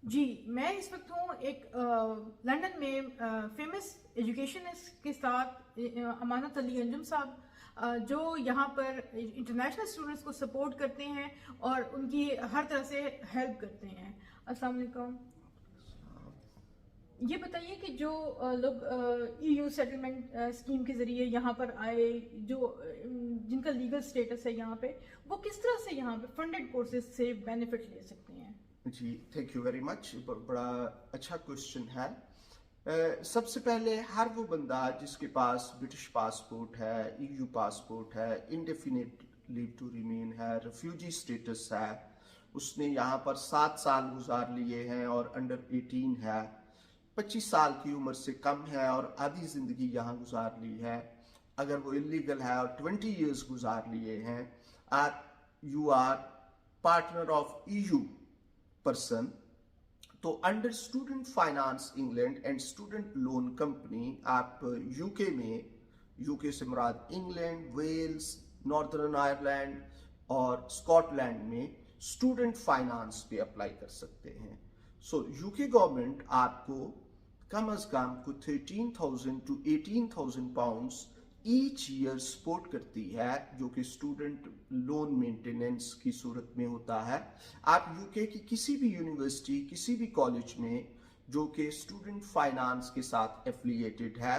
जी, मैं इस वक्त हूँ एक लंदन में फेमस एजुकेशनिस्ट के साथ अमानत अली अंजुम साहब, जो यहाँ पर इंटरनेशनल स्टूडेंट्स को सपोर्ट करते हैं और उनकी हर तरह से हेल्प करते हैं। अस्सलाम वालेकुम। ये बताइए कि जो लोग ईयू सेटलमेंट स्कीम के ज़रिए यहाँ पर आए, जो जिनका लीगल स्टेटस है यहाँ पे, वो किस तरह से यहाँ पे फंडेड कोर्सेज से बेनिफिट ले सकते हैं? जी, थैंक यू वेरी मच। बड़ा अच्छा क्वेश्चन है। सबसे पहले हर वो बंदा जिसके पास ब्रिटिश पासपोर्ट है, ईयू पासपोर्ट है, इंडेफिनिट लीव टू रिमेन है, रेफ्यूजी स्टेटस है, उसने यहाँ पर 7 साल गुजार लिए हैं और अंडर 18 है, 25 साल की उम्र से कम है और आधी जिंदगी यहाँ गुजार ली है, अगर वो इलीगल है और 20 इयर्स गुजार लिए हैं, you are partner of EU person, तो under student finance England and student loan company आप यूके में, यूके से मुराद इंग्लैंड, वेल्स, नॉर्दर्न आयरलैंड और स्कॉटलैंड में स्टूडेंट फाइनेंस पे अप्लाई कर सकते हैं। सो यूके गवर्नमेंट आपको कम अज कम को 13,000 to 18,000 pounds each year support करती है, जो कि स्टूडेंट लोन मेंटेनेंस की सूरत में होता है। आप यूके की किसी भी यूनिवर्सिटी, किसी भी कॉलेज में जो कि स्टूडेंट फाइनेंस के साथ एफिलिएटेड है,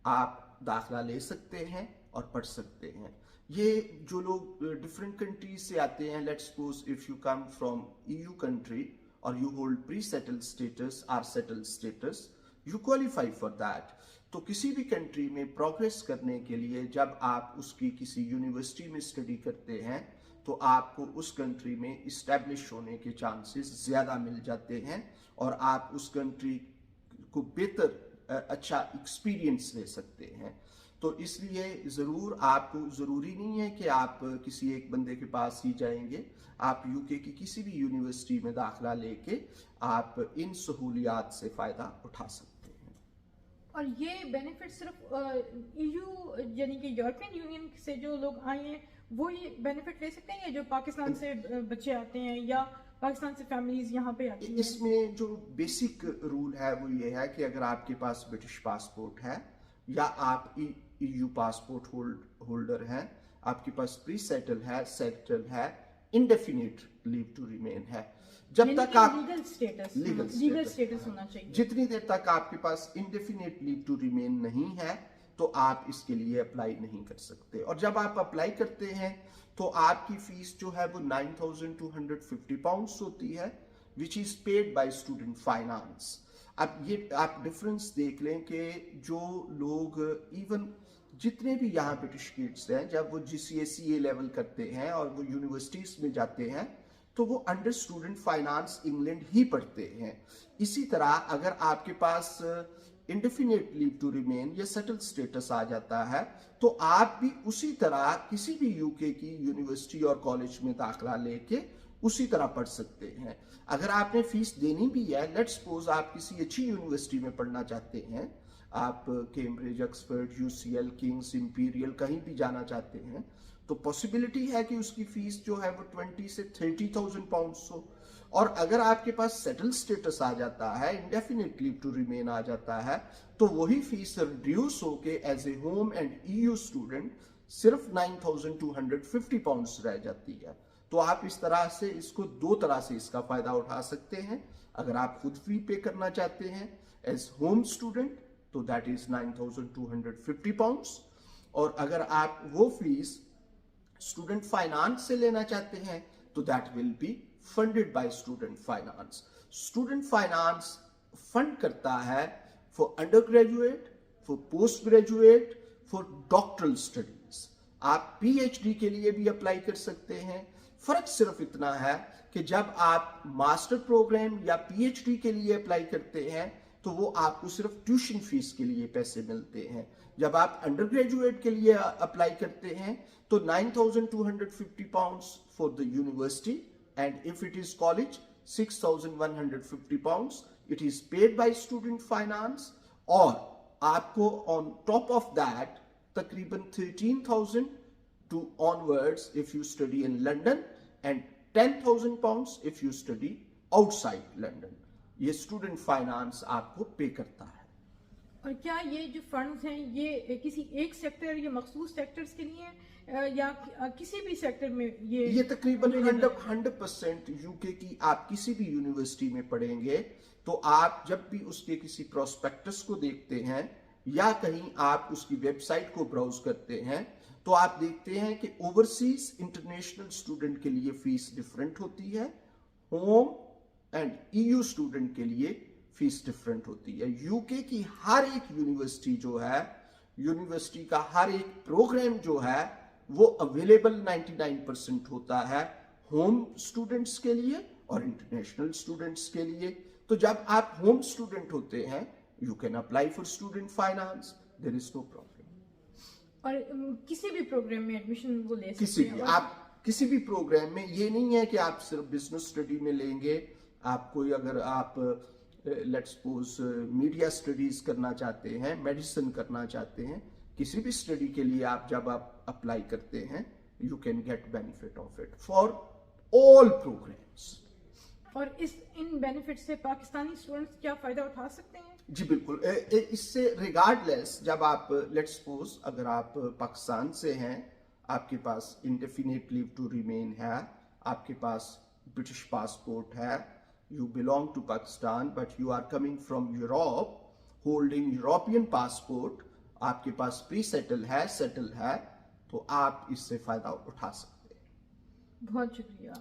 आप दाखिला ले सकते हैं और पढ़ सकते हैं। ये जो लोग डिफरेंट कंट्रीज से आते हैं, let's suppose if you come from EU country और you hold pre settled status और settled status, you qualify for that. तो किसी भी कंट्री में प्रोग्रेस करने के लिए जब आप उसकी किसी यूनिवर्सिटी में स्टडी करते हैं तो आपको उस कंट्री में इस्टेब्लिश होने के चांसेस ज़्यादा मिल जाते हैं और आप उस कंट्री को बेहतर अच्छा एक्सपीरियंस ले सकते हैं। तो इसलिए ज़रूर आपको ज़रूरी नहीं है कि आप किसी एक बंदे के पास ही जाएंगे, आप यूके की किसी भी यूनिवर्सिटी में दाखिला लेके आप इन सहूलियात से फ़ायदा उठा सकते हैं। और ये बेनिफिट सिर्फ ईयू यानी कि यूरोपियन यूनियन से जो लोग आए हैं वो ये बेनिफिट ले सकते हैं, या जो पाकिस्तान से बच्चे आते हैं या पाकिस्तान से फैमिलीज यहाँ पे आती हैं? इसमें जो बेसिक रूल है वो ये है कि अगर आपके पास ब्रिटिश पासपोर्ट है या आप ईयू पासपोर्ट होल्डर हैं, आपके पास प्री सेटल है, इंडेफिनिट लीव टू रिमेन है, जब तक आप लीगल स्टेटस होना चाहिए। जितनी देर तक आपके पास इंडेफिनिट लीव टू रिमेन नहीं है तो आप इसके लिए अप्लाई नहीं कर सकते। और जब आप अप्लाई करते हैं तो आपकी फीस जो है वो 9,250 पाउंड्स होती है, which is paid by student finance. अब ये आप डिफरेंस देख लें कि जो लोग इवन जितने भी यहाँ ब्रिटिश किड्स हैं, जब वो GCSE लेवल करते हैं और वो यूनिवर्सिटीज में जाते हैं तो वो अंडर स्टूडेंट फाइनेंस इंग्लैंड ही पढ़ते हैं। इसी तरह अगर आपके पास इंडेफिनिट लीव टू रिमेन या सेटल स्टेटस आ जाता है तो आप भी उसी तरह किसी भी यूके की यूनिवर्सिटी और कॉलेज में दाखिला लेके उसी तरह पढ़ सकते हैं। अगर आपने फीस देनी भी है, लेट्स सपोज आप किसी अच्छी यूनिवर्सिटी में पढ़ना चाहते हैं, आप Cambridge, Oxford, UCL, Kings, imperial कहीं भी जाना चाहते हैं, तो पॉसिबिलिटी है कि उसकी फीस जो है वो 20 से 30,000 पाउंड्स हो। और अगर आपके पास सेटल स्टेटस आ जाता है, इंडेफिनिट लीव टू रिमेन आ जाता है, तो वही फीस रिड्यूस होके as a home and EU student सिर्फ 9,250 पाउंड्स रह जाती है। तो आप इस तरह से इसको दो तरह से इसका फायदा उठा सकते हैं। अगर आप खुद फी पे करना चाहते हैं एज होम स्टूडेंट तो दैट इज 9,250 पाउंड्स, और अगर आप वो फीस स्टूडेंट फाइनेंस से लेना चाहते हैं तो that will be funded by student finance. Student finance fund करता है for under graduate, for post graduate, for doctoral studies. आप PhD के लिए भी अप्लाई कर सकते हैं। फर्क सिर्फ इतना है कि जब आप मास्टर प्रोग्राम या PhD के लिए अप्लाई करते हैं तो वो आपको सिर्फ ट्यूशन फीस के लिए पैसे मिलते हैं। जब आप अंडर ग्रेजुएट के लिए अप्लाई करते हैं तो 9,250 pounds for the university, and if it is college 6,150 pounds, it is paid by student finance. और आपको ऑन टॉप ऑफ दैट तकरीबन 13,000 to onwards if you study in London and 10,000 pounds if you study outside London. ये student finance आपको पे करता है। और क्या ये जो फंड्स हैं ये किसी एक सेक्टर या मखसूस सेक्टर्स के लिए या किसी भी सेक्टर में ये तकरीबन 100% यूके की आप किसी भी यूनिवर्सिटी में पढ़ेंगे तो आप जब भी उसके किसी प्रोस्पेक्टस को देखते हैं या कहीं आप उसकी वेबसाइट को ब्राउज करते हैं तो आप देखते हैं कि ओवरसीज इंटरनेशनल स्टूडेंट के लिए फीस डिफरेंट होती है, होम एंड ईयू स्टूडेंट के लिए फीस डिफरेंट होती है। यूके की हर एक यूनिवर्सिटी जो है, यूनिवर्सिटी का हर एक प्रोग्राम जो है वो अवेलेबल 99% होता है होम स्टूडेंट्स के लिए और इंटरनेशनल स्टूडेंट्स के लिए। तो जब आप होम स्टूडेंट होते हैं you can apply for student finance, there is no problem. और किसी भी प्रोग्राम में एडमिशन वो ले सकते किसी हैं। भी आप किसी भी प्रोग्राम में, ये नहीं है कि आप सिर्फ बिजनेस स्टडी में लेंगे। आप कोई अगर आप लेट्स सपोज मीडिया स्टडीज करना चाहते हैं, मेडिसिन करना चाहते हैं, किसी भी स्टडी के लिए आप जब आप अप्लाई करते हैं you can get benefit of it for all programmes. और इन बेनिफिट से पाकिस्तानी स्टूडेंट्स क्या फायदा उठा सकते हैं? जी बिल्कुल, इससे रिगार्डलेस जब आप लेट्स सपोज अगर आप पाकिस्तान से हैं, आपके पास इंडेफिनिट लीव टू रिमेन है, आपके पास ब्रिटिश पासपोर्ट है, you belong to Pakistan but you are coming from Europe holding European passport, आपके पास प्री सेटल है, सेटल है, तो आप इससे फायदा उठा सकते हैं। बहुत शुक्रिया।